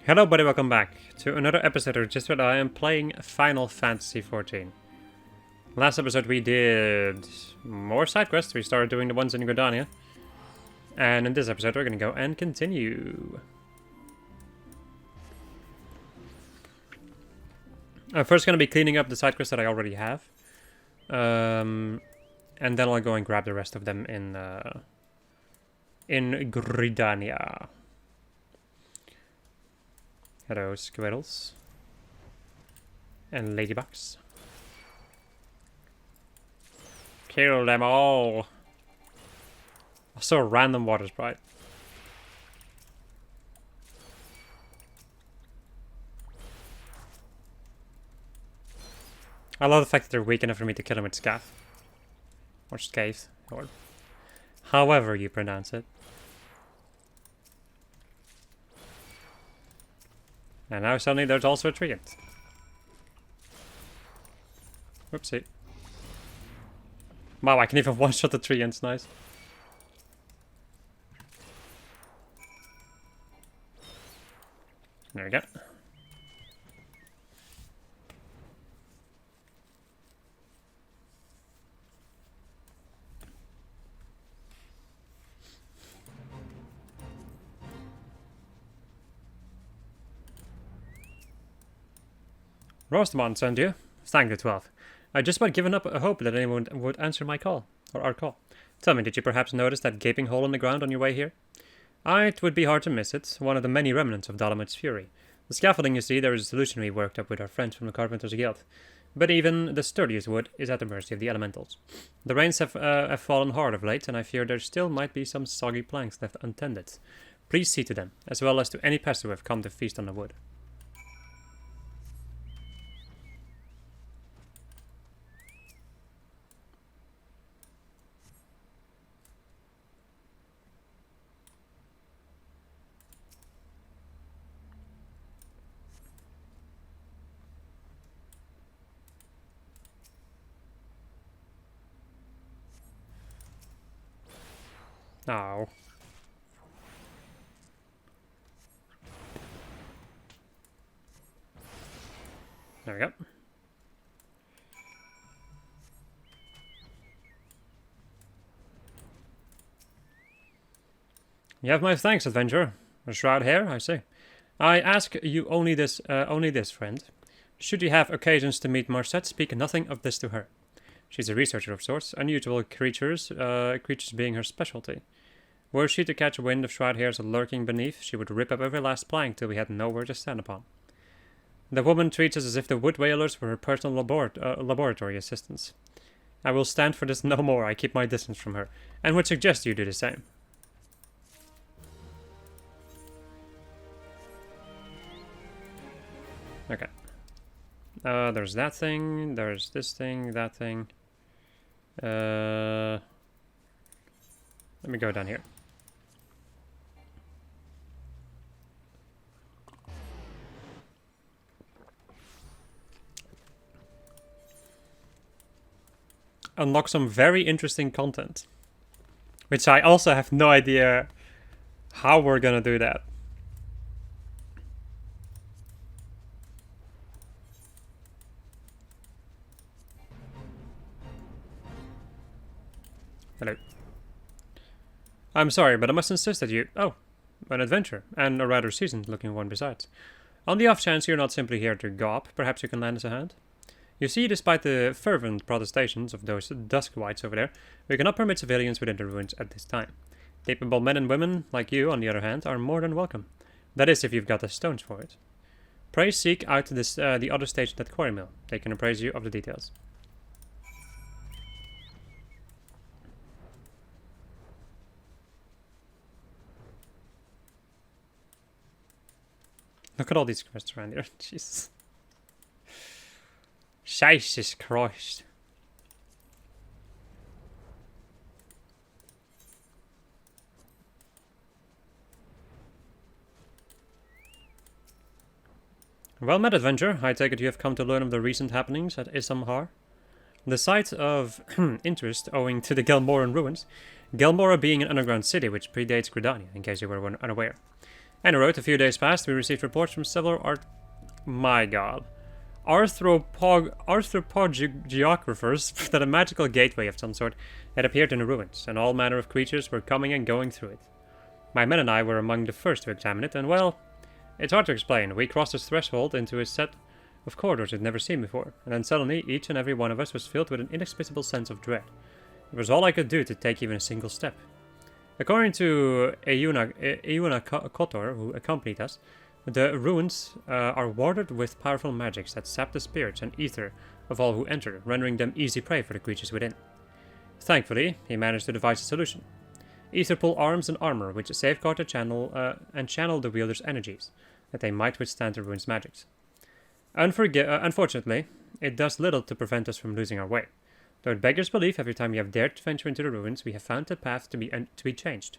Hello buddy, welcome back to another episode of Just What I am playing Final Fantasy XIV. Last episode we did more side quests, we started doing the ones in Gridania. And in this episode we're gonna go and continue. I'm first gonna be cleaning up the side quests that I already have. And then I'll go and grab the rest of them in Gridania. Hello, squirrels. And ladybugs. Kill them all. Also a random water sprite. I love the fact that they're weak enough for me to kill them with scaff. Or scathe. Or however you pronounce it. And now suddenly there's also a treant. Whoopsie. Wow, I can even one-shot the treants, nice. There we go. Rostamon sent you. Thank you, 12. I just about given up hope that anyone would answer my call, or our call. Tell me, did you perhaps notice that gaping hole in the ground on your way here? It would be hard to miss it, one of the many remnants of Dolomit's fury. The scaffolding you see there is a solution we worked up with our friends from the Carpenters Guild. But even the sturdiest wood is at the mercy of the elementals. The rains have fallen hard of late, and I fear there still might be some soggy planks left untended. Please see to them, as well as to any pests who have come to feast on the wood. Oh. There we go. You have my thanks, adventurer. A shroud here, I see. I ask you only this, friend. Should you have occasions to meet Marcette, speak nothing of this to her. She's a researcher of sorts, unusual creatures being her specialty. Were she to catch wind of Shroud hairs lurking beneath, she would rip up every last plank till we had nowhere to stand upon. The woman treats us as if the wood whalers were her personal laboratory assistants. I will stand for this no more. I keep my distance from her, and would suggest you do the same. Okay. There's that thing, there's this thing, that thing. Let me go down here. Unlock some very interesting content. Which I also have no idea how we're gonna do that. Hello. I'm sorry, but I must insist that you... Oh, an adventure, and a rather seasoned-looking one besides. On the off chance you're not simply here to gawp, perhaps you can lend us a hand? You see, despite the fervent protestations of those Duskwights over there, we cannot permit civilians within the ruins at this time. Capable men and women, like you, on the other hand, are more than welcome. That is, if you've got the stones for it. Pray seek out the other station at Quarry Mill. They can appraise you of the details. Look at all these quests around here. Jesus. Jesus Christ. Well met, adventurer. I take it you have come to learn of the recent happenings at Issamhar. The site of interest owing to the Gelmoran ruins, Gelmora being an underground city which predates Gridania, in case you were unaware. En route, a few days passed, we received reports from several My god. Arthropodographers that a magical gateway of some sort had appeared in the ruins, and all manner of creatures were coming and going through it. My men and I were among the first to examine it, and well, it's hard to explain. We crossed this threshold into a set of corridors we'd never seen before, and then suddenly each and every one of us was filled with an inexplicable sense of dread. It was all I could do to take even a single step. According to Euna Kotor, who accompanied us, the ruins are warded with powerful magics that sap the spirits and ether of all who enter, rendering them easy prey for the creatures within. Thankfully, he managed to devise a solution. Ether pull arms and armor, which safeguard the channel the wielder's energies, that they might withstand the ruins' magics. Unfortunately, it does little to prevent us from losing our way. Though it beggars belief, every time we have dared to venture into the ruins, we have found the path to be changed.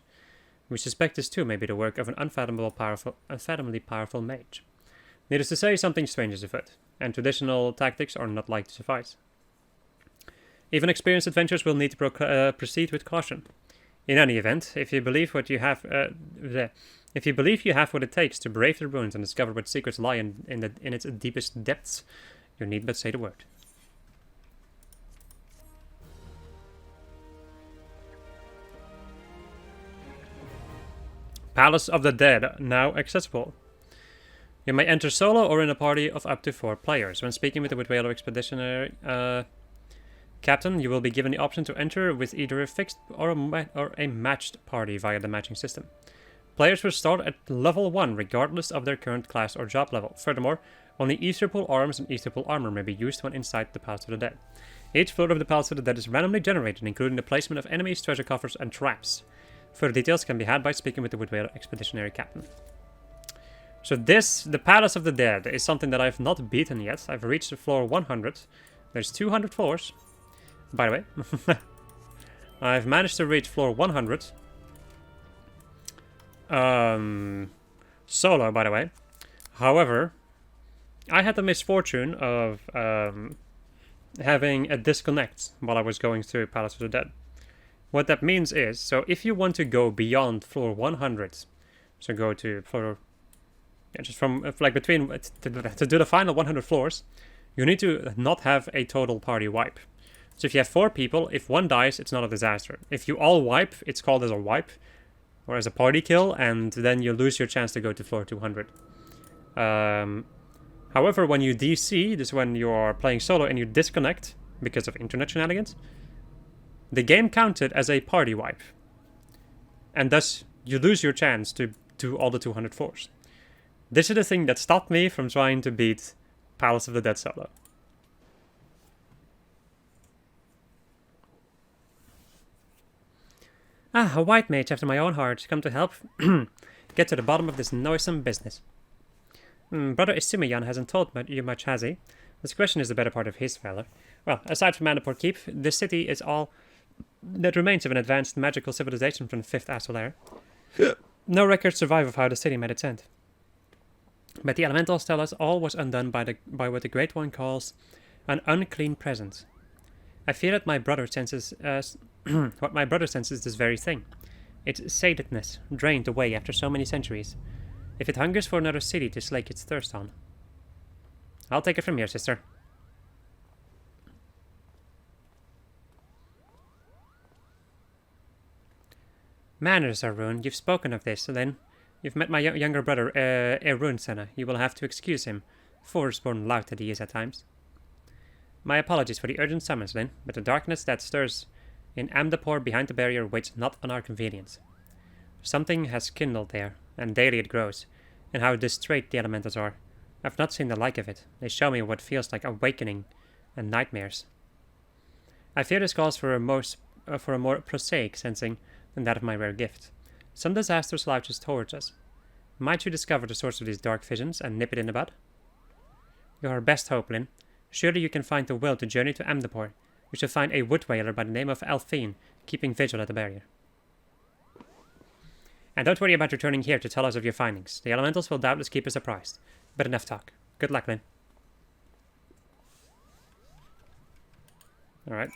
We suspect this too may be the work of an unfathomably powerful mage. Needless to say, something strange is afoot, and traditional tactics are not like to suffice. Even experienced adventurers will need to proceed with caution. In any event, if you believe you have what it takes to brave the ruins and discover what secrets lie in its deepest depths, you need but say the word. Palace of the Dead, now accessible. You may enter solo or in a party of up to 4 players. When speaking with the Whaler Expeditionary Captain, you will be given the option to enter with either a fixed or a matched party via the matching system. Players will start at level 1 regardless of their current class or job level. Furthermore, only Etherpool arms and Etherpool armor may be used when inside the Palace of the Dead. Each floor of the Palace of the Dead is randomly generated, including the placement of enemies, treasure coffers, and traps. Further details can be had by speaking with the Woodwhale Expeditionary Captain. So the Palace of the Dead, is something that I've not beaten yet. I've reached the floor 100. There's 200 floors. By the way, I've managed to reach floor 100. Solo, by the way. However, I had the misfortune of having a disconnect while I was going through Palace of the Dead. What that means is, so if you want to go beyond floor 100, so go to floor, just from like between to do the final 100 floors, you need to not have a total party wipe. So if you have 4 people, if one dies, it's not a disaster. If you all wipe, it's called as a wipe, or as a party kill, and then you lose your chance to go to floor 200. However, when you DC, this is when you are playing solo and you disconnect because of internet shenanigans, the game counted as a party wipe. And thus, you lose your chance to do all the 200 floors. This is the thing that stopped me from trying to beat Palace of the Dead solo. Ah, a white mage after my own heart, come to help get to the bottom of this noisome business. Brother Isimiyan hasn't told you much, has he? This question is the better part of his valor. Well, aside from Amdapor Keep, this city is all that remains of an advanced magical civilization from the 5th Astral Era. No records survive of how the city met its end. But the elementals tell us all was undone by what the Great One calls an unclean presence. I fear that my brother senses what my brother senses this very thing. Its satedness, drained away after so many centuries. If it hungers for another city to slake its thirst on. I'll take it from here, sister. Manners are ruined. You've spoken of this, then. You've met my younger brother, Erun Senna. You will have to excuse him, forest-born lout that he is at times. My apologies for the urgent summons, Lynn, but the darkness that stirs in Amdapor behind the barrier waits not on our convenience. Something has kindled there, and daily it grows, and how distrait the elementals are. I've not seen the like of it. They show me what feels like awakening and nightmares. I fear this calls for a more prosaic sensing than that of my rare gift. Some disaster slouches towards us. Might you discover the source of these dark visions and nip it in the bud? You're our best hope, Lynn. Surely you can find the will to journey to Amdapor. We shall find a wood whaler by the name of Alphine, keeping vigil at the barrier. And don't worry about returning here to tell us of your findings. The elementals will doubtless keep us apprised. But enough talk. Good luck, Lynn. Alright.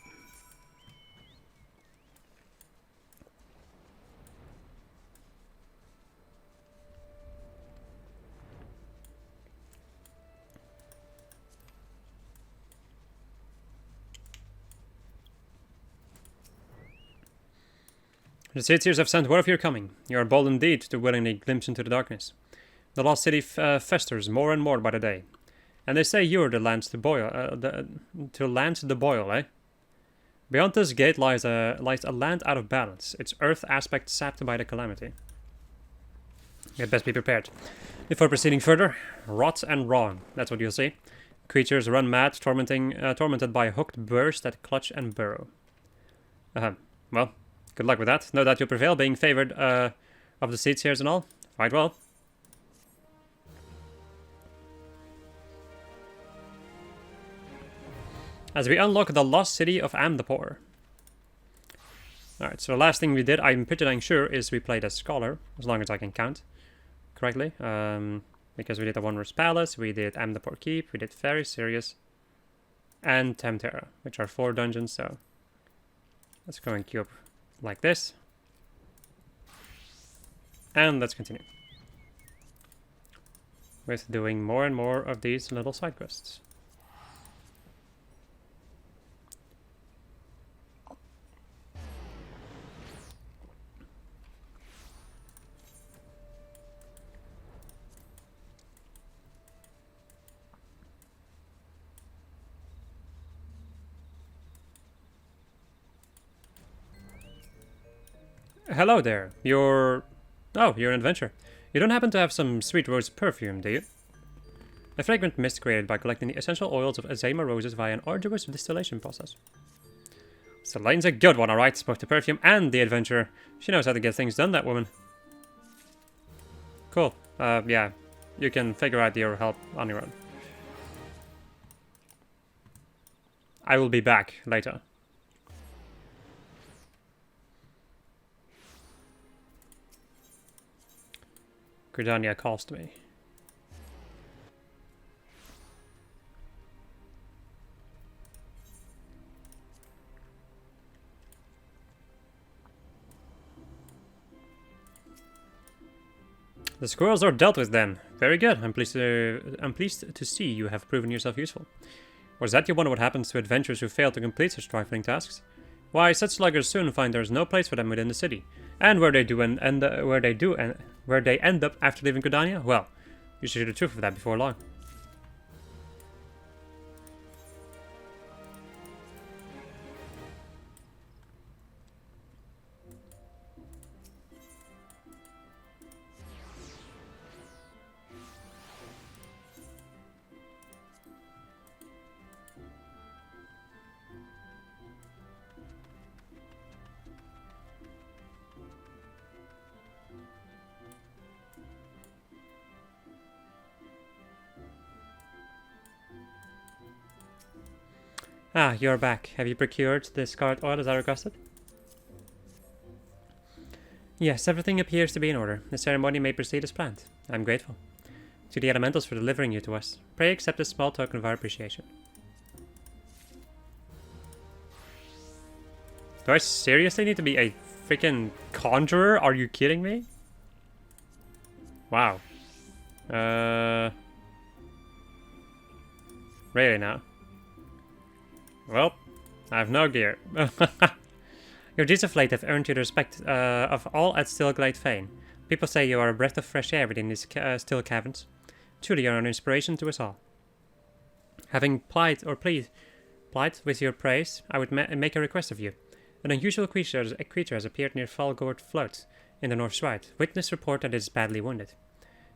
The Seers have sent word of your coming. You are bold indeed to willingly glimpse into the darkness. The lost city festers more and more by the day. And they say you are the lands to boil, to lands the boil, eh? Beyond this gate lies a land out of balance, its earth aspect sapped by the calamity. You had best be prepared. Before proceeding further, rot and wrong, that's what you'll see. Creatures run mad, tormented by hooked burrs that clutch and burrow. Well, good luck with that. Know that you'll prevail, being favored of the Seers and all. Fight well. As we unlock the lost city of Amdapor. Alright, so the last thing we did, I'm pretty dang sure, is we played as Scholar, as long as I can count correctly. Because we did the Wondrous Palace, we did Amdapor Keep, we did Very Serious, and Temterra, which are 4 dungeons, so let's go and queue up like this. And let's continue with doing more and more of these little side quests. Hello there. You're an adventurer. You don't happen to have some sweet rose perfume, do you? A fragrant mist created by collecting the essential oils of Azema roses via an arduous distillation process. So Lane's a good one, alright? Both the perfume and the adventurer. She knows how to get things done, that woman. Cool. Yeah. You can figure out your help on your own. I will be back later. Gridania calls to me. The squirrels are dealt with then. Very good. I'm pleased to see you have proven yourself useful. Was that you wonder what happens to adventurers who fail to complete such trifling tasks? Why, such sluggers soon find there is no place for them within the city, and where they end up after leaving Gridania, well, you should hear the truth of that before long. Ah, you're back. Have you procured the scarlet oil as I requested? Yes, everything appears to be in order. The ceremony may proceed as planned. I'm grateful to the elementals for delivering you to us. Pray accept this small token of our appreciation. Do I seriously need to be a freaking conjurer? Are you kidding me? Wow. Really now? Well, I have no gear. Your deeds of late have earned you the respect of all at Stillglade Fane. People say you are a breath of fresh air within these still caverns. Truly, you are an inspiration to us all. Having plied with your praise, I would make a request of you. An unusual creature has appeared near Falgord Float in the North Stride. Witness report that it is badly wounded.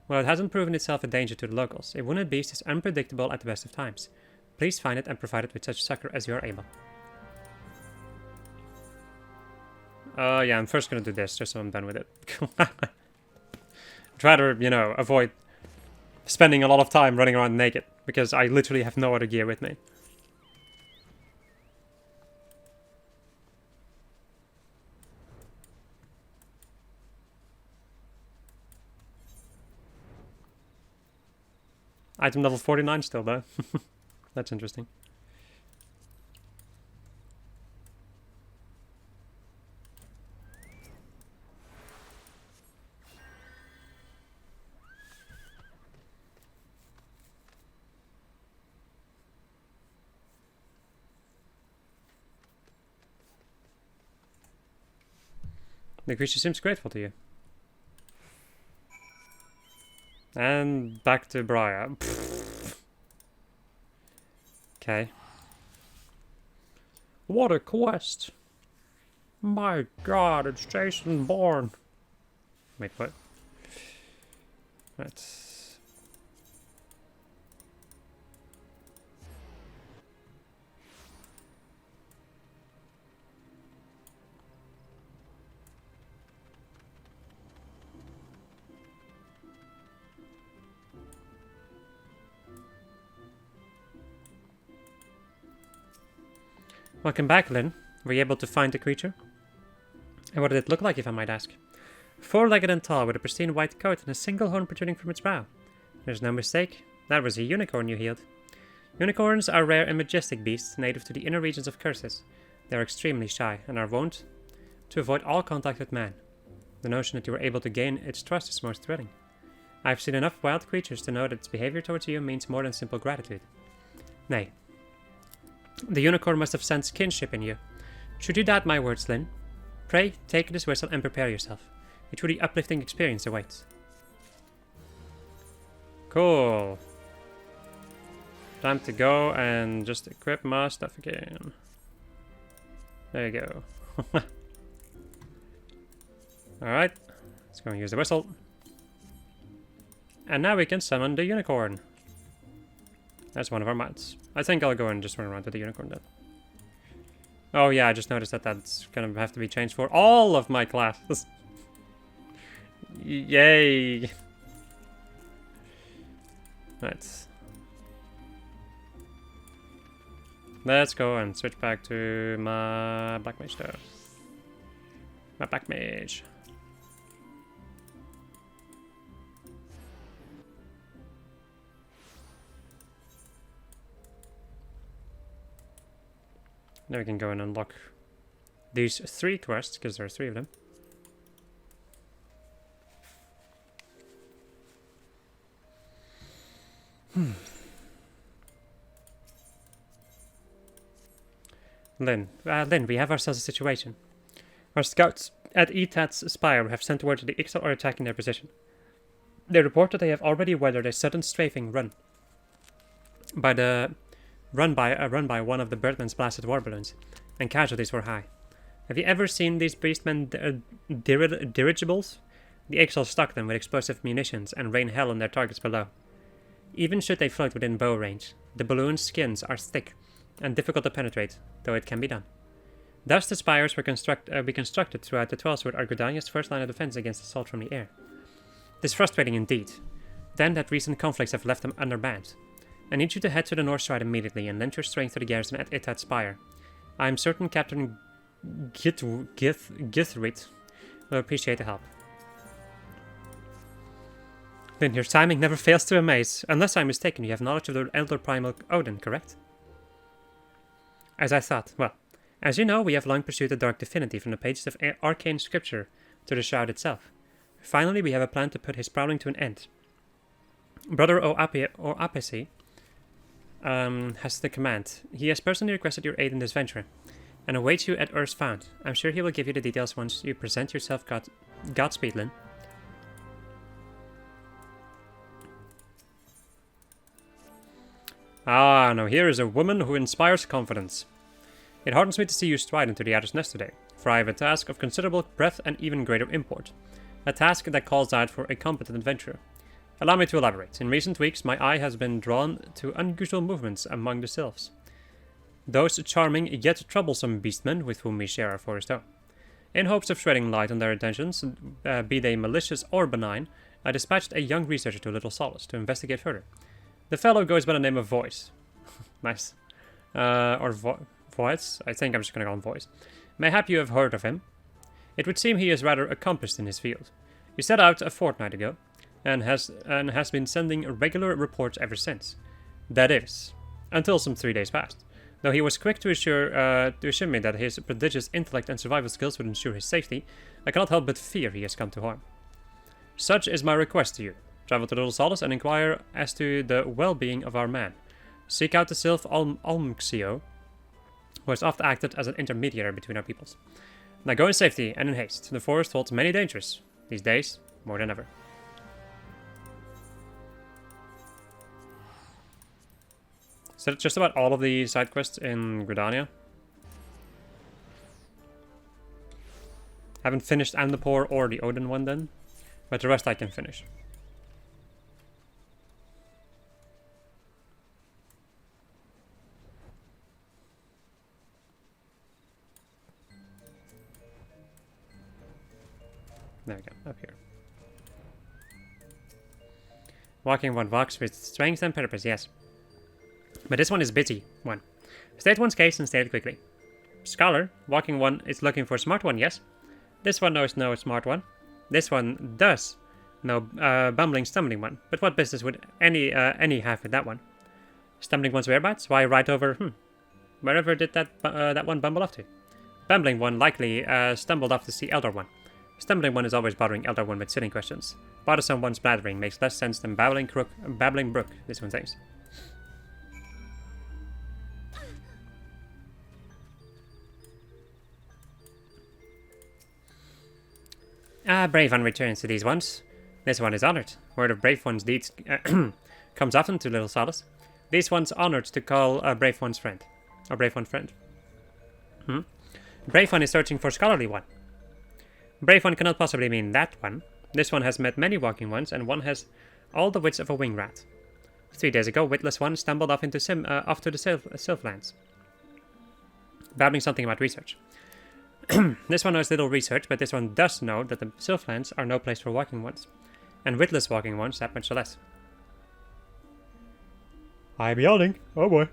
While it hasn't proven itself a danger to the locals, a wounded beast is unpredictable at the best of times. Please find it and provide it with such succor as you are able. Yeah, I'm first gonna do this, just so I'm done with it. Try to, you know, avoid spending a lot of time running around naked, because I literally have no other gear with me. Item level 49 still, though. That's interesting. The creature seems grateful to you. And back to Briar. Okay. What a quest! My god, it's Jason Bourne. Wait, what? Let's... Welcome back, Lynn. Were you able to find the creature? And what did it look like, if I might ask? Four-legged and tall, with a pristine white coat and a single horn protruding from its brow. There's no mistake. That was a unicorn you healed. Unicorns are rare and majestic beasts, native to the inner regions of Curses. They are extremely shy, and are wont to avoid all contact with man. The notion that you were able to gain its trust is most thrilling. I've seen enough wild creatures to know that its behavior towards you means more than simple gratitude. Nay. The unicorn must have sensed kinship in you. Should you doubt my words, Lynn, pray take this whistle and prepare yourself. A truly uplifting experience awaits. Cool. Time to go and just equip my stuff again. There you go. Alright, let's go and use the whistle. And now we can summon the unicorn. That's one of our mounts. I think I'll go and just run around with the unicorn then. Oh yeah, I just noticed that that's gonna have to be changed for all of my classes. Yay! Right. Let's go and switch back to my Black Mage though. My Black Mage. Now we can go and unlock these 3 quests, because there are 3 of them. Lynn, we have ourselves a situation. Our scouts at Etat's Spire have sent word that the Ixal are attacking their position. They report that they have already weathered a sudden strafing run by one of the Birdman's blasted war balloons, and casualties were high. Have you ever seen these beastmen dirigibles? The Ixal stock them with explosive munitions and rain hell on their targets below. Even should they float within bow range, the balloon's skins are thick and difficult to penetrate, though it can be done. Thus the spires were constructed throughout the Twelsword are Gridania's first line of defense against assault from the air. It is frustrating indeed, then that recent conflicts have left them undermanned. I need you to head to the north side immediately and lend your strength to the garrison at Etat's Spire. I am certain Captain Githrit will appreciate the help. Then your timing never fails to amaze. Unless I'm mistaken, you have knowledge of the Elder Primal Odin, correct? As I thought. Well, as you know, we have long pursued the dark divinity from the pages of arcane scripture to the shroud itself. Finally, we have a plan to put his prowling to an end. Brother Apesi has the command. He has personally requested your aid in this venture, and awaits you at Earth's Fount. I'm sure he will give you the details once you present yourself. Godspeed, Lynn. Ah, now here is a woman who inspires confidence. It hardens me to see you stride into the Adder's Nest today, for I have a task of considerable breadth and even greater import. A task that calls out for a competent adventurer. Allow me to elaborate. In recent weeks, my eye has been drawn to unusual movements among the sylphs. Those charming yet troublesome beastmen with whom we share our forest home. In hopes of shedding light on their intentions, be they malicious or benign, I dispatched a young researcher to Little Solace to investigate further. The fellow goes by the name of Voice. Nice. Voice? I think I'm just gonna call him Voice. Mayhap you have heard of him. It would seem he is rather accomplished in his field. He set out a fortnight ago, and has been sending regular reports ever since. That is, until some 3 days passed. Though he was quick to assure me that his prodigious intellect and survival skills would ensure his safety, I cannot help but fear he has come to harm. Such is my request to you. Travel to Little Solace and inquire as to the well-being of our man. Seek out the sylph Almxio, who has oft acted as an intermediary between our peoples. Now go in safety and in haste. The forest holds many dangers. These days, more than ever. So that's just about all of the side quests in Gridania. Haven't finished Amdapor or the Odin one then, but the rest I can finish. There we go, up here. Walking one walks with strength and purpose, yes. But this one is busy one. State one's case and state it quickly. Scholar, walking one is looking for a smart one, yes. This one knows no smart one. This one does know bumbling, stumbling one. But what business would any have with that one? Stumbling one's whereabouts? Why right over, wherever did that one bumble off to? Bumbling one likely stumbled off to see Elder one. Stumbling one is always bothering Elder one with silly questions. Bothersome one's blathering makes less sense than babbling brook, this one thinks. Brave one returns to these ones. This one is honored. Word of brave one's deeds comes often to little solace. These one's honored to call a brave one's friend. Or brave one friend. Brave one is searching for scholarly one. Brave one cannot possibly mean that one. This one has met many walking ones, and one has all the wits of a wing rat. 3 days ago, witless one stumbled off to the Sylphlands, babbling something about research. This one knows little research, but this one does know that the Sylphlands are no place for walking ones, and witless walking ones that much less. I'm yawning. Oh boy.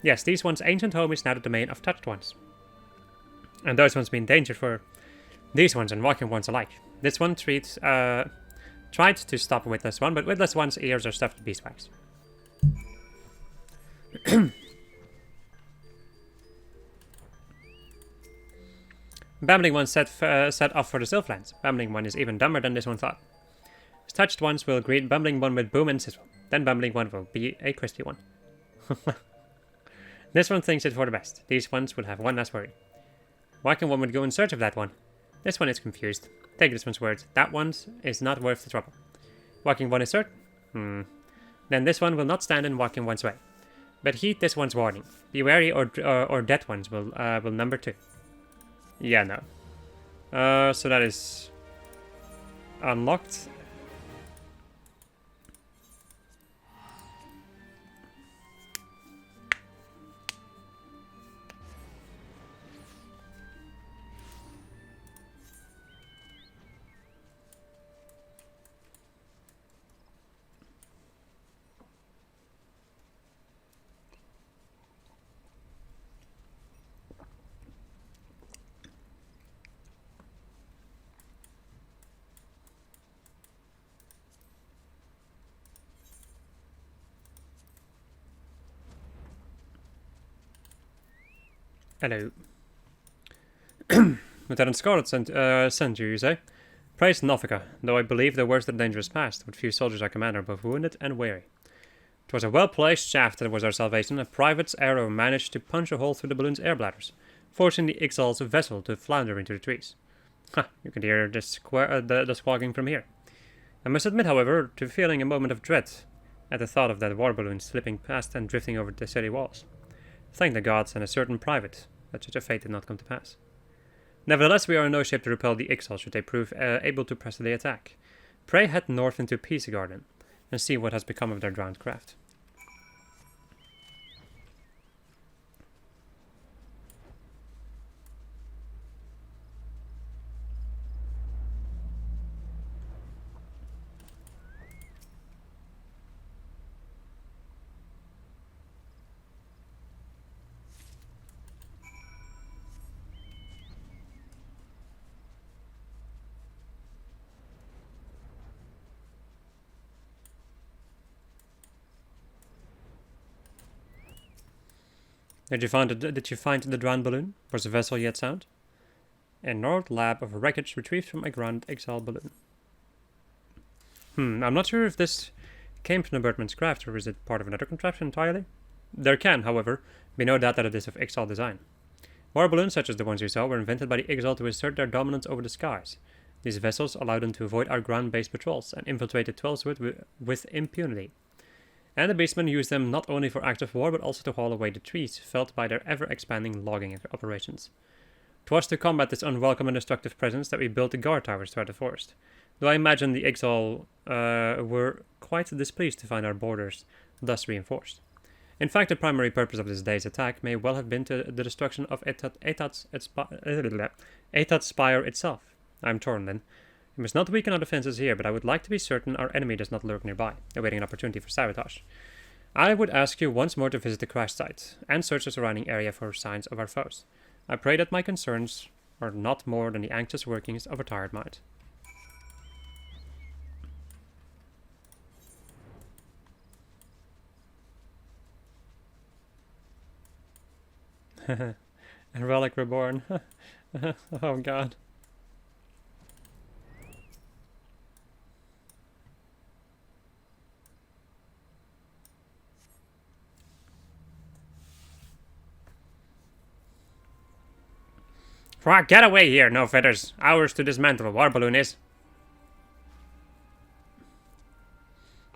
Yes, these ones' ancient home is now the domain of touched ones. And those ones mean danger for these ones and walking ones alike. This one tried to stop witless one, but witless one's ears are stuffed with beeswax. Babbling one set off for the Sylphlands. Babbling one is even dumber than this one thought. Touched ones will greet Bumbling one with boom and sizzle. Then Bumbling one will be a crispy one. This one thinks it for the best. These ones will have one last worry. Walking one would go in search of that one. This one is confused. Take this one's words. That one is not worth the trouble. Walking one is certain? Then this one will not stand in walking one's way. But heed this one's warning. Be wary or dead ones will number 2. Yeah, no. So that is unlocked. Hello. Lieutenant Scarlet sent you say? Praise Nothica, though I believe the worst of the dangerous past, with few soldiers our commander, both wounded and weary. 'Twas a well-placed shaft that was our salvation. A private's arrow managed to punch a hole through the balloon's air bladders, forcing the Ixal's vessel to flounder into the trees. Ha! You can hear the squawking from here. I must admit, however, to feeling a moment of dread at the thought of that war balloon slipping past and drifting over the city walls. Thank the gods and a certain private that such a fate did not come to pass. Nevertheless, we are in no shape to repel the Ixal should they prove able to press the attack. Pray head north into Peace Garden and see what has become of their drowned craft. Did you find the drowned balloon? Was the vessel yet sound? A gnarled lab of wreckage retrieved from a ground exile balloon. I'm not sure if this came from the Birdman's craft or is it part of another contraption entirely. There can, however, be no doubt that it is of exile design. War balloons, such as the ones you saw, were invented by the Exile to assert their dominance over the skies. These vessels allowed them to avoid our ground-based patrols and infiltrate the Twelvewood with impunity. And the Beastmen used them not only for active war, but also to haul away the trees felled by their ever-expanding logging operations. 'Twas to combat this unwelcome and destructive presence that we built the guard towers throughout the forest. Though I imagine the Exile were quite displeased to find our borders thus reinforced. In fact, the primary purpose of this day's attack may well have been the destruction of Etat's spire itself. I am torn then. We must not weaken our defenses here, but I would like to be certain our enemy does not lurk nearby, awaiting an opportunity for sabotage. I would ask you once more to visit the crash site, and search the surrounding area for signs of our foes. I pray that my concerns are not more than the anxious workings of a tired mind. A relic reborn. Oh god. Get away here, no feathers. Ours to dismantle, war balloon is.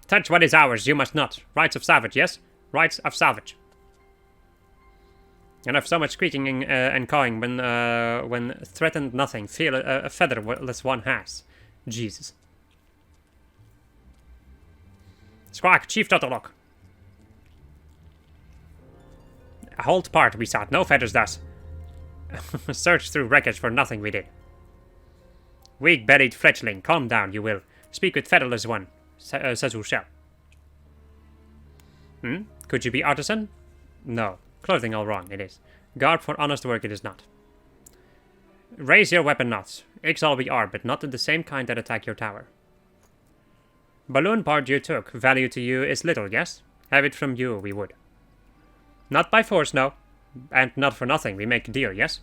Touch what is ours, you must not. Rights of salvage, yes? Rights of salvage. Enough so much squeaking and cawing when threatened nothing. Feel a featherless one has. Jesus. Squawk, Chief Totolock. A halt part we sought, no feathers thus. Search through wreckage for nothing we did. Weak-bellied fledgling, calm down, you will. Speak with featherless one, says who shall. Could you be artisan? No. Clothing all wrong, it is. Garb for honest work it is not. Raise your weapon knots. Exile we are, but not the same kind that attack your tower. Balloon part you took, value to you is little, yes? Have it from you, we would. Not by force, no. And not for nothing, we make a deal, yes?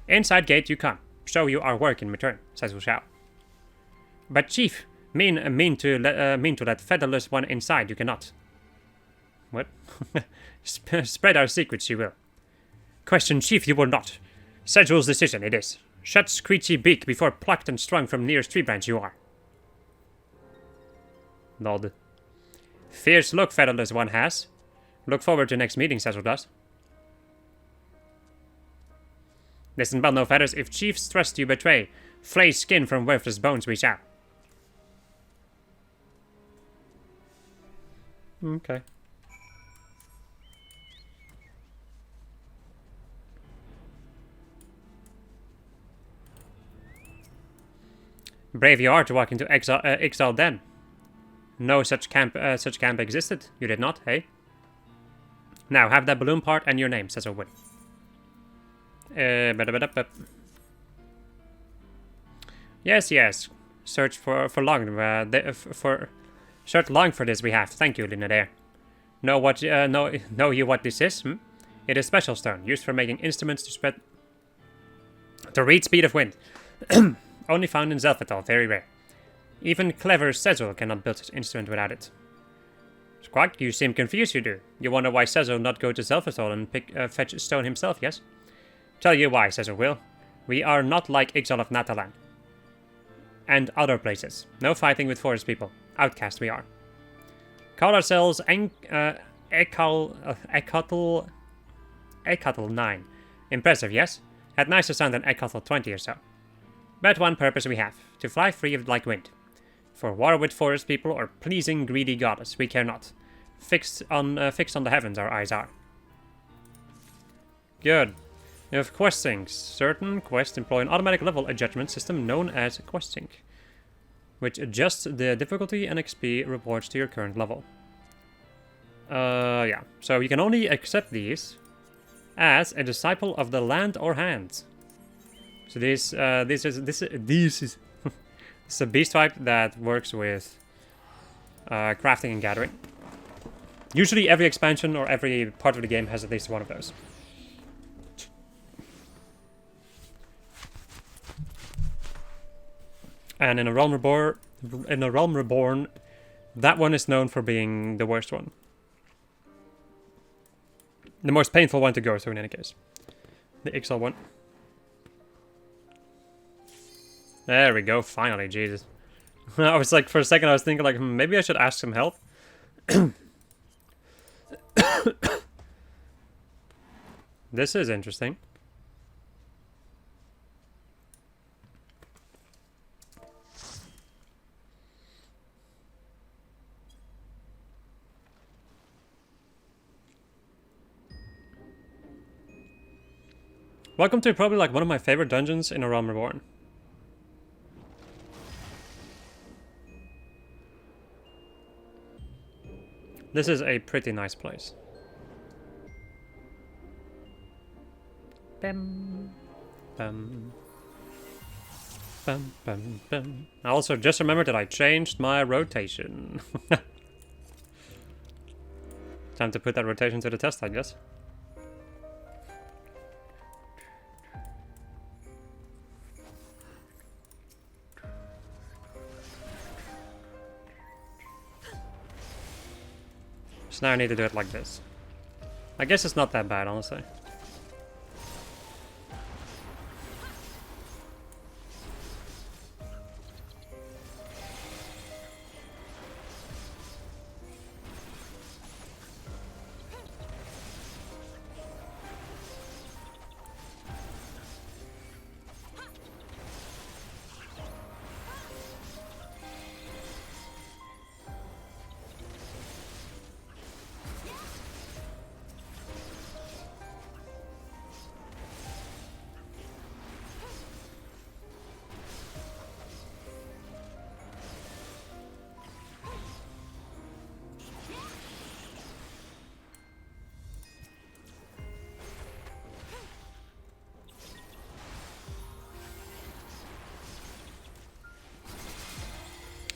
Inside gate you come. Show you our work in return, says who shall. But chief, mean to let featherless one inside, you cannot. What? Spread our secrets, you will. Question chief, you will not. Sedul's decision, it is. Shut screechy beak before plucked and strung from nearest tree branch you are. Nod. Fierce look featherless one has. Look forward to next meeting, Cecil does. Listen, but no feathers, if chief's trust you betray, flay skin from worthless bones we shall. Okay. Brave you are to walk into exile then. No such camp existed. You did not, hey? Now, have that balloon part and your name, says Owen. Yes. Search for long. Search long for this we have. Thank you, Linadair. Know you what this is? It is special stone used for making instruments to read speed of wind. Only found in Zelphatal, very rare. Even clever Cecil cannot build such instrument without it. Squawk, you seem confused, you do. You wonder why Cecil not go to Zelphatal and fetch stone himself, yes? Tell you why, Cecil will. We are not like Ixal of Natalan. And other places. No fighting with forest people. Outcast we are. Call ourselves Ekatl 9. Impressive, yes? Had nicer sound than Ekatl 20 or so. But one purpose we have. To fly free like wind. For war with forest people or pleasing greedy goddess, we care not. Fixed on the heavens our eyes are. Good. You have questing. Certain quests employ an automatic level adjustment system known as questing, which adjusts the difficulty and XP rewards to your current level. Yeah. So you can only accept these as a disciple of the land or hand. So this is a beast type that works with crafting and gathering. Usually every expansion or every part of the game has at least one of those. And in a Realm Reborn, that one is known for being the worst one. The most painful one to go through in any case. The XL one. There we go, finally, Jesus. I was like, for a second I was thinking like, maybe I should ask some help. This is interesting. Welcome to probably like one of my favorite dungeons in a realm Reborn. This is a pretty nice place. Bam, bam, bam, bam, bam. I also just remembered that I changed my rotation. Time to put that rotation to the test, I guess. So now I need to do it like this. I guess it's not that bad, honestly.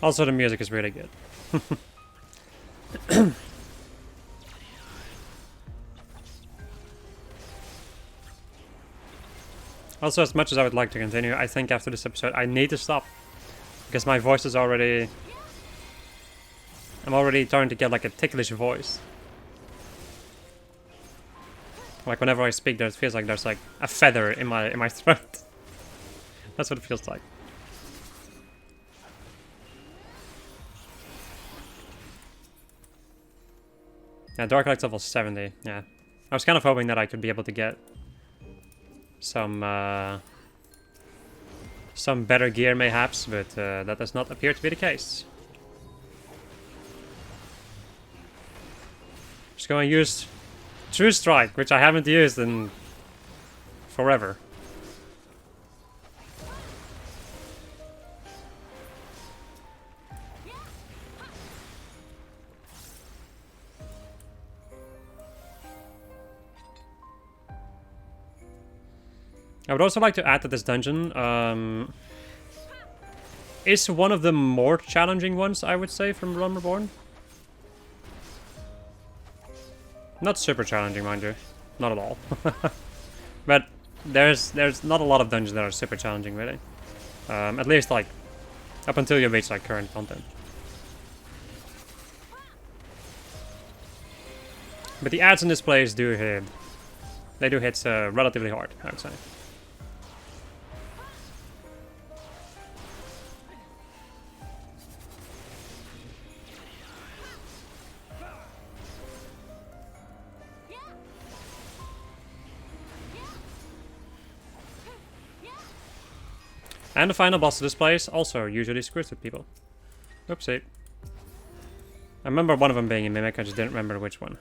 Also, the music is really good. Also, as much as I would like to continue, I think after this episode I need to stop. Because my voice is already... I'm already starting to get like a ticklish voice. Like whenever I speak, there it feels like there's like a feather in my throat. That's what it feels like. Yeah, Dark Light's level 70, yeah. I was kind of hoping that I could be able to get some better gear mayhaps, but that does not appear to be the case. Just going to use True Strike, which I haven't used in forever. I would also like to add that this dungeon is one of the more challenging ones, I would say, from Realm Reborn. Not super challenging, mind you. Not at all. But there's not a lot of dungeons that are super challenging, really. At least, like, up until you reach, like, current content. But the ads in this place do hit. They do hit relatively hard, I would say. And the final boss of this place also usually screws with people. Oopsie. I remember one of them being a mimic, I just didn't remember which one.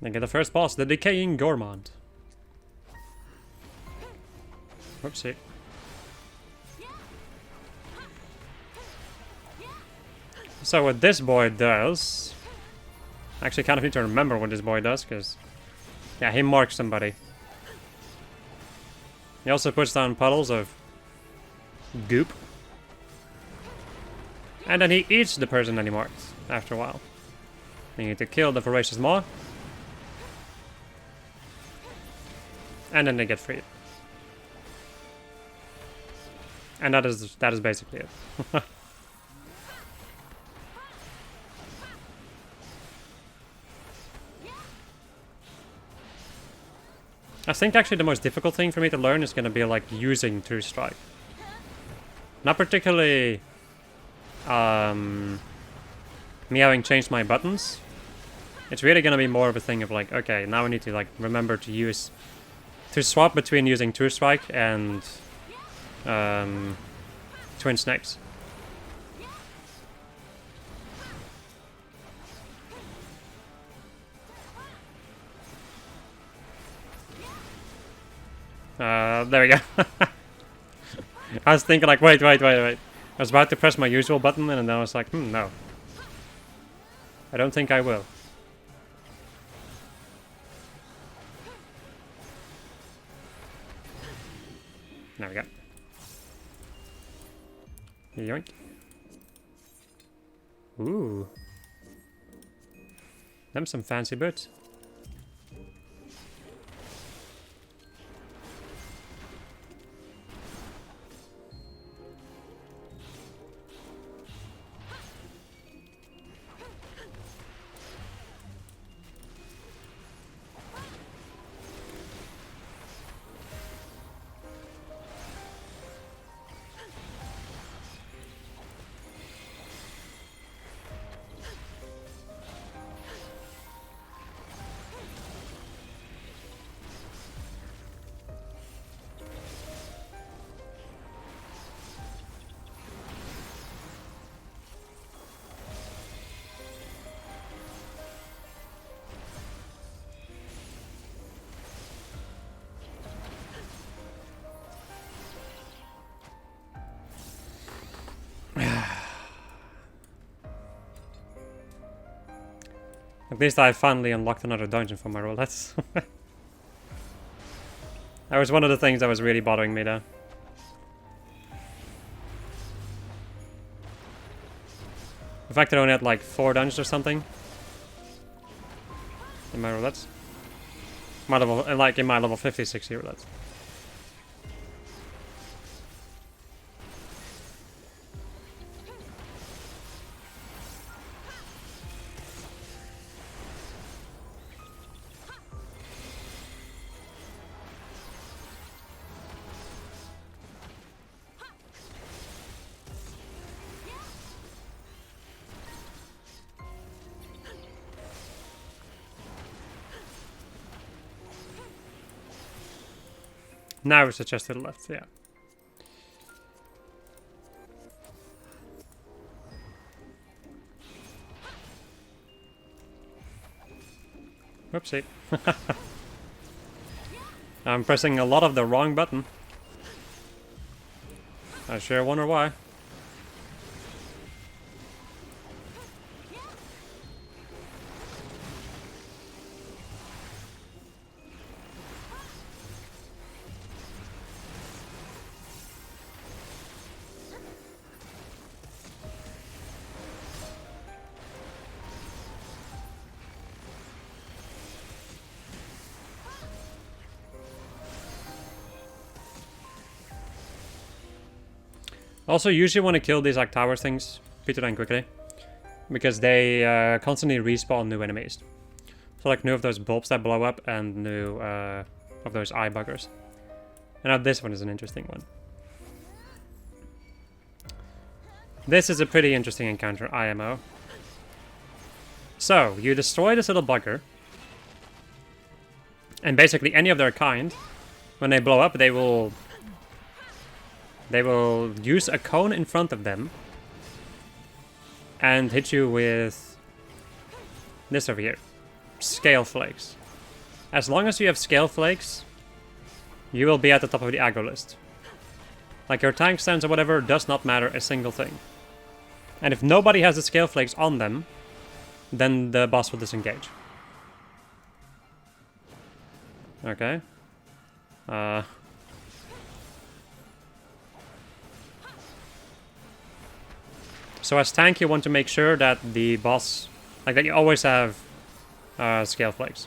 Then get the first boss, the Decaying Gourmand. Whoopsie. So what this boy does... I actually kind of need to remember what this boy does, because... yeah, he marks somebody. He also puts down puddles of... goop. And then he eats the person that he marks, after a while. You need to kill the voracious maw. And then they get freed. And that is basically it. I think actually the most difficult thing for me to learn is going to be like using True Strike. Not particularly me having changed my buttons. It's really going to be more of a thing of like, okay, now I need to like remember to swap between using True Strike and Twin Snakes. There we go. I was thinking like, wait. I was about to press my usual button and then I was like, no. I don't think I will. There we go. Yoink. Ooh. Them some fancy boots. At least I finally unlocked another dungeon for my roulettes. That was one of the things that was really bothering me though. The fact that I only had like 4 dungeons or something in my roulettes. My level, like in my level 50, 60 roulettes. Now it's just to the left, yeah. Whoopsie. I'm pressing a lot of the wrong button. I sure wonder why. Also, usually want to kill these like tower things pretty damn quickly, because they constantly respawn new enemies. So like new of those bulbs that blow up and new of those eye buggers. And now this one is an interesting one. This is a pretty interesting encounter, IMO. So, you destroy this little bugger, and basically any of their kind, when they blow up, they will use a cone in front of them and hit you with this over here. Scale flakes. As long as you have scale flakes, you will be at the top of the aggro list. Like your tank stance or whatever does not matter a single thing. And if nobody has the scale flakes on them, then the boss will disengage. Okay. So as tank, you want to make sure that the boss, like that you always have scale flakes.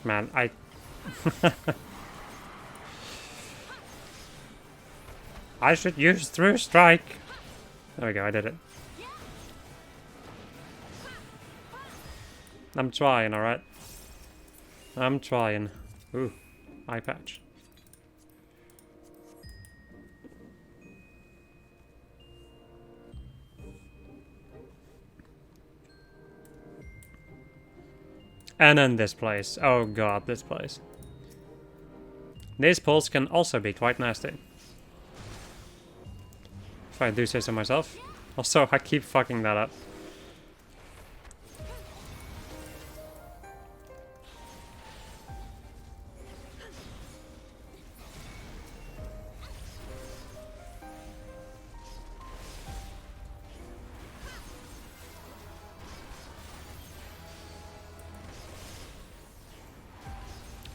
Man, I... I should use Through Strike. There we go, I did it. I'm trying, alright? I'm trying. Ooh, eye patch. And then this place. Oh god, this place. These pulls can also be quite nasty. If I do say so myself. Also, I keep fucking that up.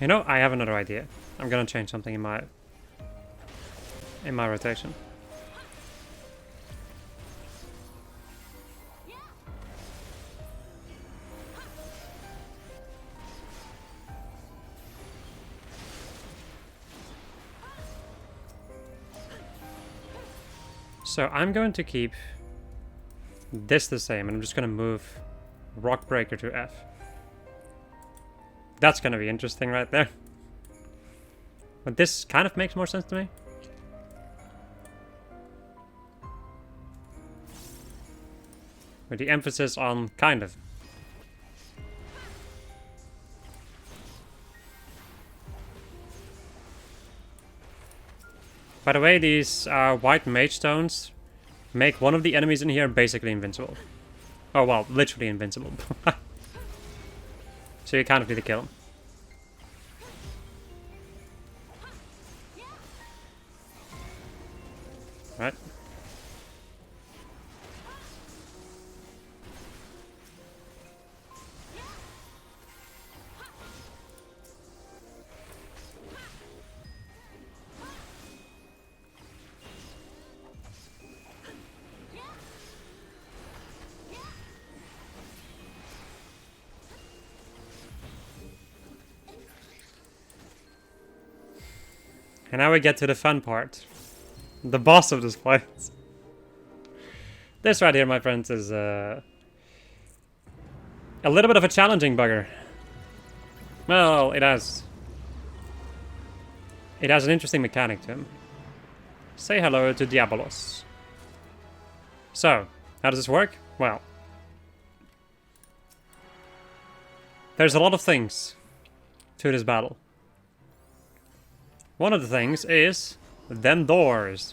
You know, I have another idea. I'm gonna change something in my rotation. So I'm going to keep this the same, and I'm just gonna move Rock Breaker to F. That's gonna be interesting right there. But this kind of makes more sense to me. With the emphasis on kind of. By the way, these white mage stones make one of the enemies in here basically invincible. Oh well, literally invincible. So you kind of need to kill him. Right. And now we get to the fun part. The boss of this place. This right here, my friends, is a little bit of a challenging bugger. Well, it has an interesting mechanic to him. Say hello to Diabolos. So, how does this work? Well, there's a lot of things to this battle. One of the things is them doors.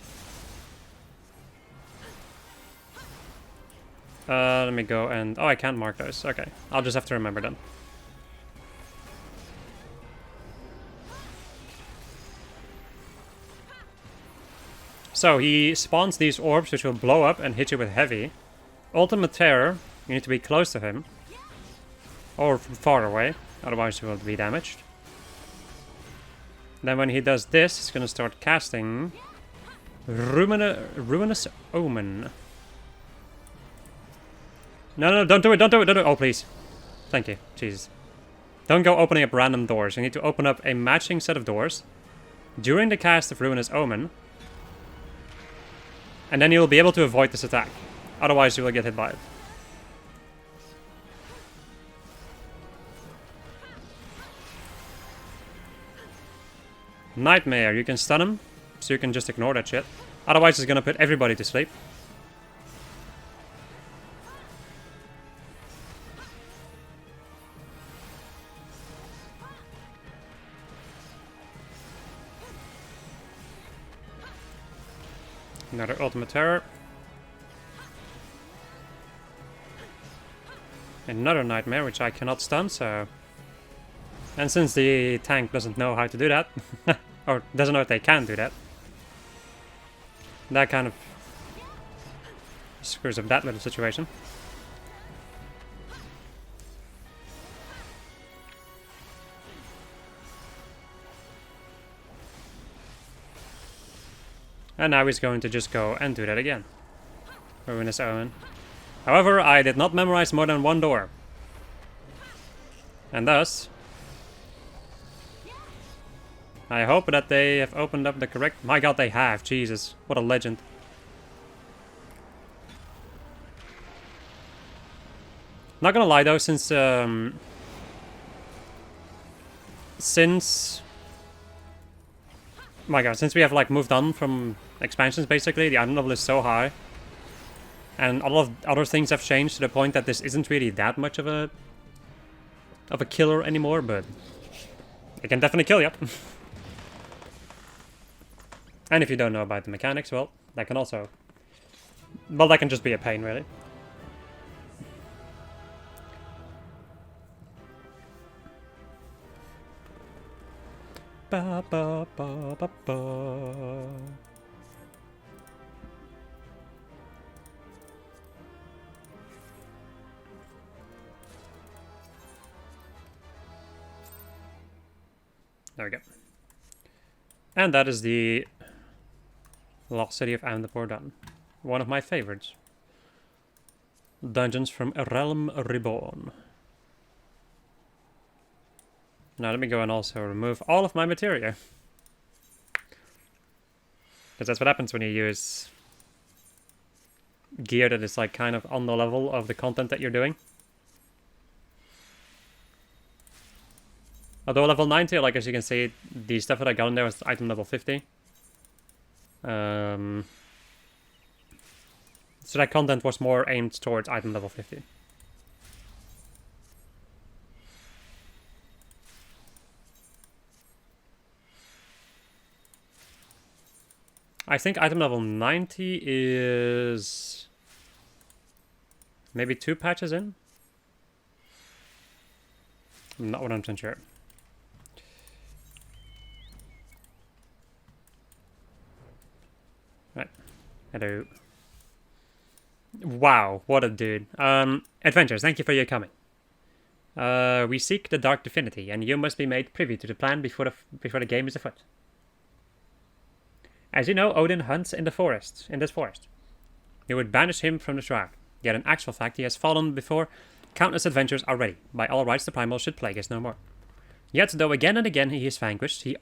Let me go and... Oh, I can't mark those. Okay, I'll just have to remember them. So, he spawns these orbs which will blow up and hit you with heavy. Ultimate Terror, you need to be close to him. Or from far away, otherwise you will be damaged. Then when he does this, he's gonna start casting Ruinous Omen. No, don't do it, don't do it. Oh, please. Thank you, Jesus. Don't go opening up random doors. You need to open up a matching set of doors during the cast of Ruinous Omen. And then you'll be able to avoid this attack. Otherwise you will get hit by it. Nightmare, you can stun him, so you can just ignore that shit. Otherwise it's gonna put everybody to sleep. Another Ultimate Terror. Another Nightmare, which I cannot stun, so... And since the tank doesn't know how to do that, or doesn't know if they can do that, that kind of screws up that little situation. And now he's going to just go and do that again. Ruinous Omen. However, I did not memorize more than one door. And thus, I hope that they have opened up the correct... My god, they have. Jesus. What a legend. Not gonna lie though, since... My god, since we have like moved on from expansions basically, the item level is so high. And a lot of other things have changed to the point that this isn't really that much of a killer anymore, but it can definitely kill you. And if you don't know about the mechanics, well, that can also... Well, that can just be a pain, really. Ba ba ba ba ba. There we go. And that is the Lost City of Amdapor done. One of my favorites. Dungeons from a Realm Reborn. Now let me go and also remove all of my materia. Because that's what happens when you use gear that is like kind of on the level of the content that you're doing. Although level 90, like as you can see, the stuff that I got in there was item level 50. So that content was more aimed towards item level 50. I think item level 90 is maybe 2 patches in? I'm not 100% sure. Right. Hello. Wow, what a dude. Adventures, thank you for your coming. We seek the Dark Divinity, and you must be made privy to the plan before the game is afoot. As you know, Odin hunts in this forest. You would banish him from the shroud. Yet in actual fact, he has fallen before countless adventures already. By all rights, the primal should plague us no more. Yet, though again and again he is vanquished, he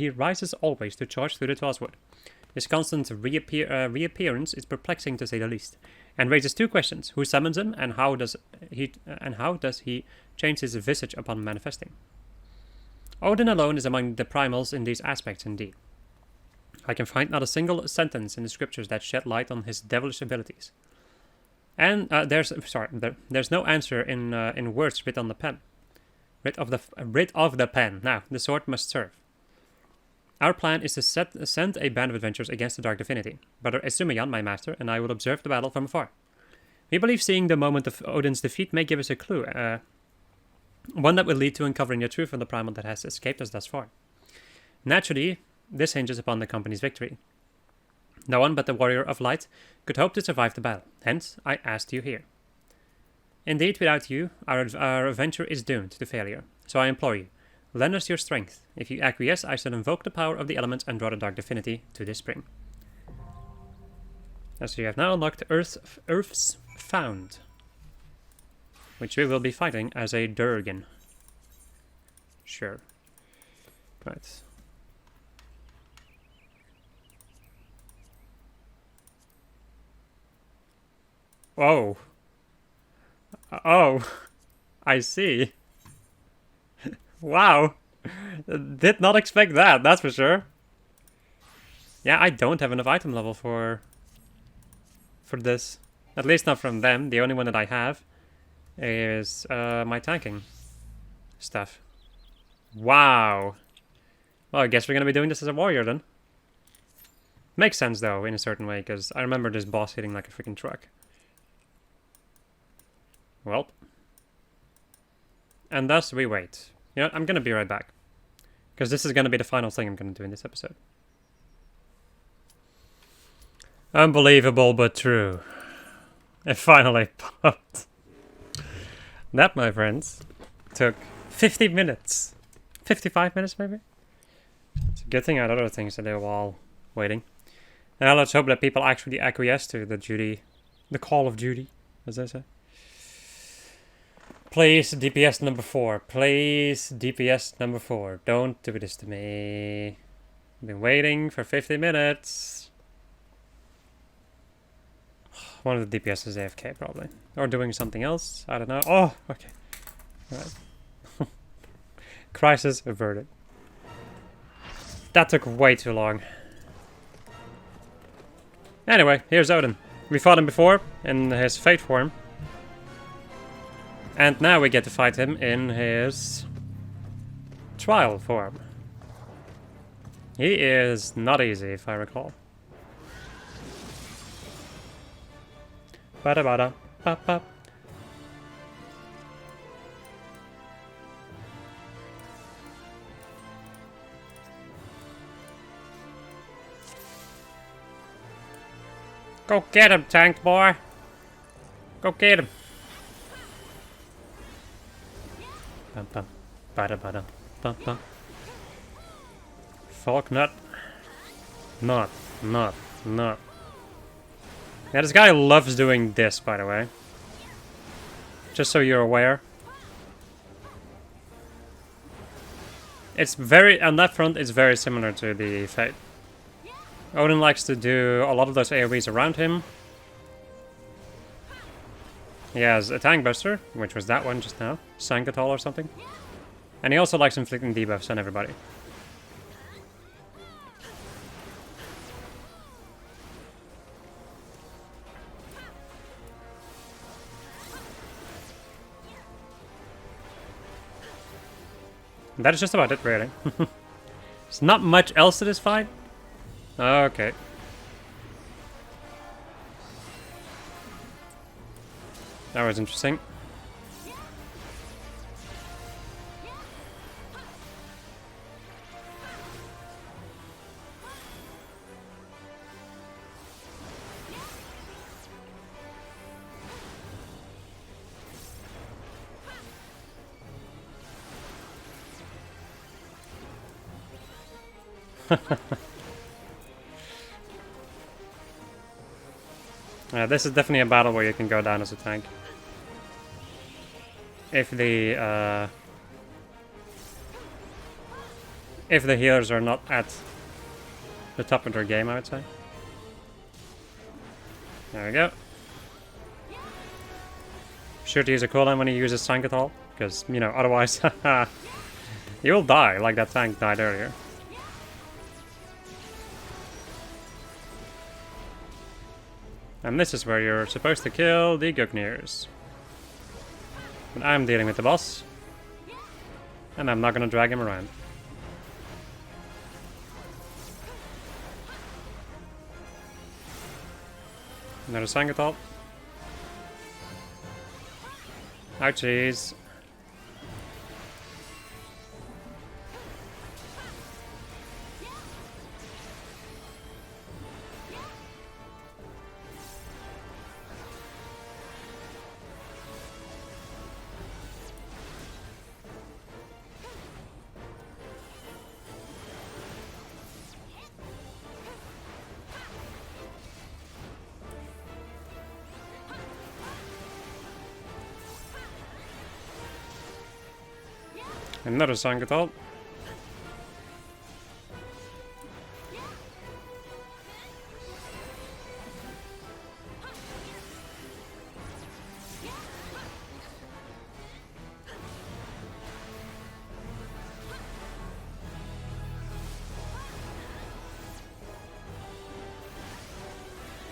rises always to charge through the Twelvewood. His constant reappearance is perplexing to say the least, and raises 2 questions: who summons him, and how does he change his visage upon manifesting? Odin alone is among the primals in these aspects, indeed. I can find not a single sentence in the scriptures that shed light on his devilish abilities. And there's no answer in words writ on the pen. Writ of the pen. Now the sword must serve. Our plan is to send a band of adventurers against the Dark Divinity. Brother Esumayan, my master, and I will observe the battle from afar. We believe seeing the moment of Odin's defeat may give us a clue, one that will lead to uncovering the truth of the primal that has escaped us thus far. Naturally, this hinges upon the company's victory. No one but the Warrior of Light could hope to survive the battle, hence I asked you here. Indeed, without you, our adventure is doomed to failure, so I implore you, lend us your strength. If you acquiesce, I shall invoke the power of the elements and draw the Dark Divinity to this spring. As you have now unlocked Earth's Found, which we will be fighting as a Durgan. Sure. Right. Oh. Oh. I see. Wow. Did not expect that, that's for sure. Yeah, I don't have enough item level for this. At least not from them. The only one that I have is my tanking stuff. Wow. Well, I guess we're going to be doing this as a warrior then. Makes sense though, in a certain way, because I remember this boss hitting like a freaking truck. Well. And thus we wait. You know what, I'm going to be right back. Because this is going to be the final thing I'm going to do in this episode. Unbelievable but true. It finally popped. That, my friends, took 50 minutes. 55 minutes, maybe? It's a good thing I had other things to do while waiting. Now let's hope that people actually acquiesce to the call of duty, as they say. Please, DPS number 4. Please, DPS number 4. Don't do this to me. I've been waiting for 50 minutes. One of the DPS is AFK, probably. Or doing something else. I don't know. Oh, okay. Alright. Crisis averted. That took way too long. Anyway, here's Odin. We fought him before in his Fate form. And now we get to fight him in his trial form. He is not easy, if I recall. Bada bada, bop bop. Go get him, tank boy. Go get him. Bum bum. Bada bada. Bum bum. Falk nut. Not. Yeah, this guy loves doing this, by the way. Just so you're aware. It's very, on that front, it's very similar to the Fate. Odin likes to do a lot of those AoEs around him. He has a Tank Buster, which was that one just now. Sankatol or something. And he also likes inflicting debuffs on everybody. That is just about it, really. There's not much else to this fight. Okay. That was interesting. This is definitely a battle where you can go down as a tank. If the healers are not at the top of their game, I would say. There we go. Sure to use a cooldown when he uses Sankatol, because, you know, otherwise, you'll die like that tank died earlier. And this is where you're supposed to kill the Gugnirs. But I'm dealing with the boss. And I'm not gonna drag him around. Another Sankatol. Ouchies. Another Sankatol.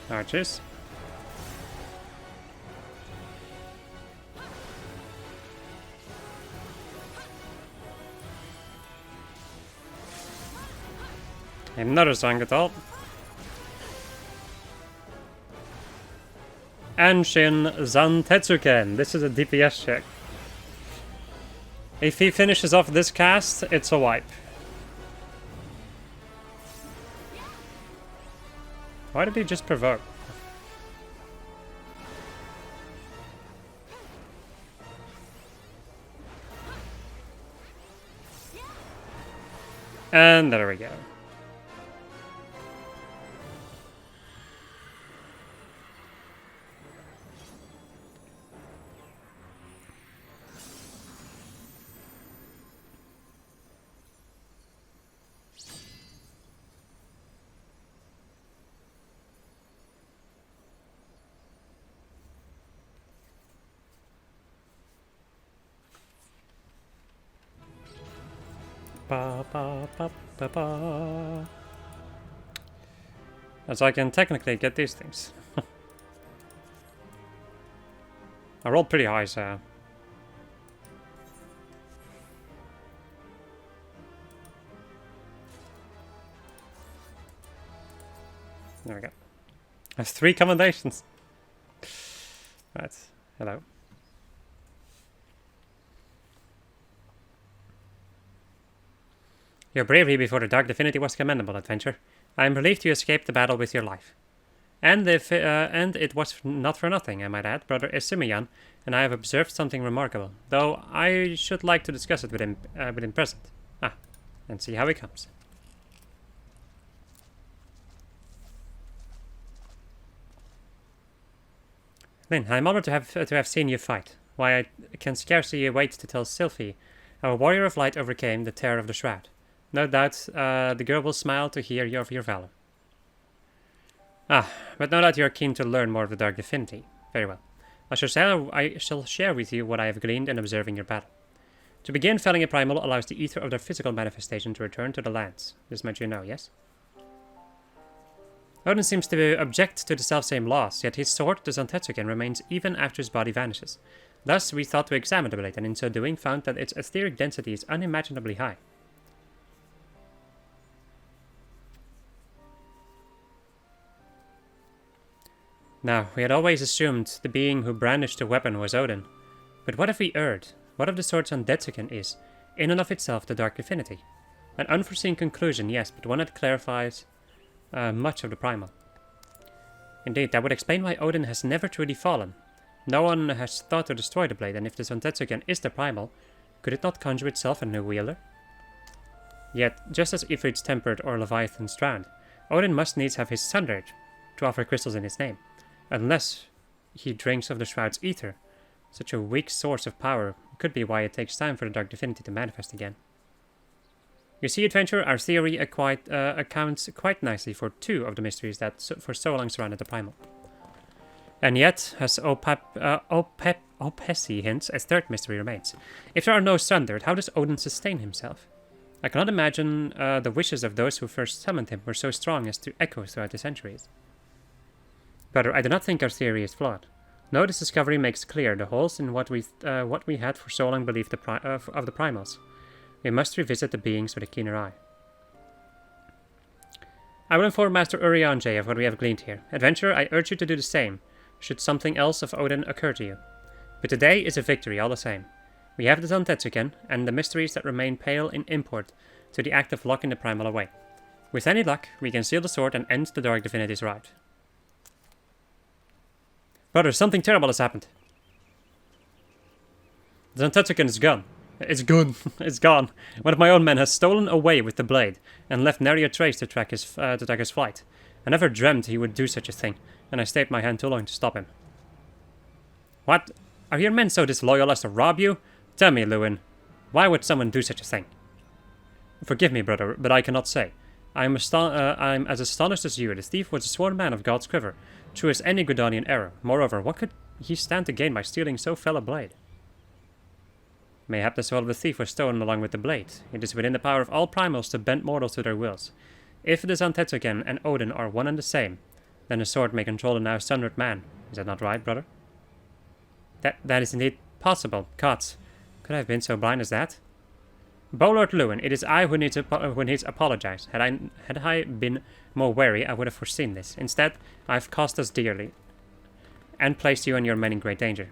Arches. Another Sankatol. Anshin Zantetsuken. This is a DPS check. If he finishes off this cast, it's a wipe. Why did he just provoke? And there we go. Ba, ba, ba, ba, ba. As I can technically get these things. I rolled pretty high, so... There we go. That's 3 commendations. Right, hello. Your bravery before the Dark Divinity was commendable, adventure. I am relieved you escaped the battle with your life. And it was not for nothing, I might add. Brother Isimian and I have observed something remarkable, though I should like to discuss it with him present. And see how he comes. Lynn, I am honored to have seen you fight. Why, I can scarcely wait to tell Sylphie how a warrior of light overcame the terror of the shroud. No doubt the girl will smile to hear of your valor. But no doubt you are keen to learn more of the Dark Divinity. Very well. I shall share with you what I have gleaned in observing your battle. To begin, felling a primal allows the ether of their physical manifestation to return to the lands. This much you know, yes? Odin seems to object to the selfsame laws, yet his sword, the Zantetsuken, remains even after his body vanishes. Thus, we thought to examine the blade, and in so doing found that its etheric density is unimaginably high. Now, we had always assumed the being who brandished the weapon was Odin. But what if we erred? What if the sword Zantetsuken is, in and of itself, the Dark Divinity? An unforeseen conclusion, yes, but one that clarifies much of the primal. Indeed, that would explain why Odin has never truly fallen. No one has thought to destroy the blade, and if the Zantetsuken is the primal, could it not conjure itself a new wielder? Yet, just as Ifrit's tempered or Leviathan's drowned, Odin must needs have his sundered to offer crystals in his name. Unless he drinks of the Shroud's ether, such a weak source of power could be why it takes time for the Dark Divinity to manifest again. You see, adventurer, our theory accounts quite nicely for 2 of the mysteries that for so long surrounded the primal. And yet, as Opesi hints, a 3rd mystery remains. If there are no sundered, how does Odin sustain himself? I cannot imagine the wishes of those who first summoned him were so strong as to echo throughout the centuries. Brother, I do not think our theory is flawed. No, this discovery makes clear the holes in what we had for so long believed of the primals. We must revisit the beings with a keener eye. I will inform Master Urianger of what we have gleaned here. Adventurer, I urge you to do the same, should something else of Odin occur to you. But today is a victory all the same. We have the Zantetsuken, and the mysteries that remain pale in import to the act of locking the primal away. With any luck, we can seal the sword and end the Dark Divinity's rout. Brother, something terrible has happened. The Zantetsuken is gone. It's gone. It's gone. One of my own men has stolen away with the blade, and left nary a trace to track his flight. I never dreamt he would do such a thing, and I stayed my hand too long to stop him. What? Are your men so disloyal as to rob you? Tell me, Lewin, why would someone do such a thing? Forgive me, brother, but I cannot say. I am as astonished as you. The thief was a sworn man of God's quiver, true as any Gudonian error. Moreover, what could he stand to gain by stealing so fell a blade? Mayhap the soul of the thief was stolen along with the blade. It is within the power of all primals to bend mortals to their wills. If the Zantetsuken and Odin are one and the same, then the sword may control the now sundered man. Is that not right, brother? That is indeed possible. Gods, could I have been so blind as that? Bolord Lewin, it is I who needs apologize. Had I been more wary, I would have foreseen this. Instead, I have cost us dearly, and placed you and your men in great danger.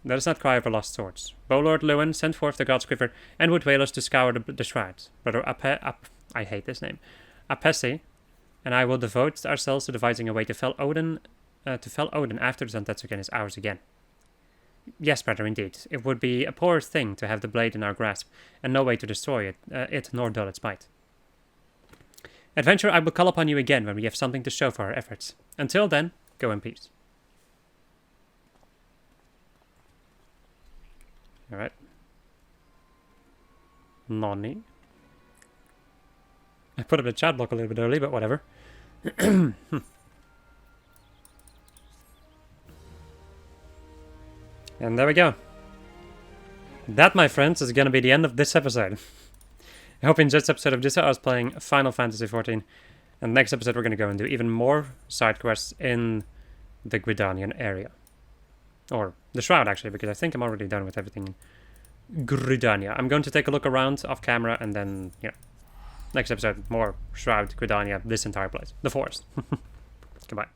Let us not cry over lost swords. Bolord Lewin sent forth the God's quiver and would whalers to scour the shrouds. Brother I hate this name. Apesi and I will devote ourselves to devising a way to fell Odin after the Zantetsuken is ours again. Yes, brother, indeed. It would be a poor thing to have the blade in our grasp, and no way to destroy it nor dull its bite. Adventurer, I will call upon you again when we have something to show for our efforts. Until then, go in peace. Alright. Nani? I put up the chat block a little bit early, but whatever. And there we go. That, my friends, is gonna be the end of this episode. I hope you enjoyed this episode of Dissa. I was playing Final Fantasy XIV. And next episode we're gonna go and do even more side quests in the Gridanian area. Or the Shroud, actually, because I think I'm already done with everything in Gridania. I'm going to take a look around off camera and then, next episode, more Shroud, Gridania, this entire place. The forest. Goodbye.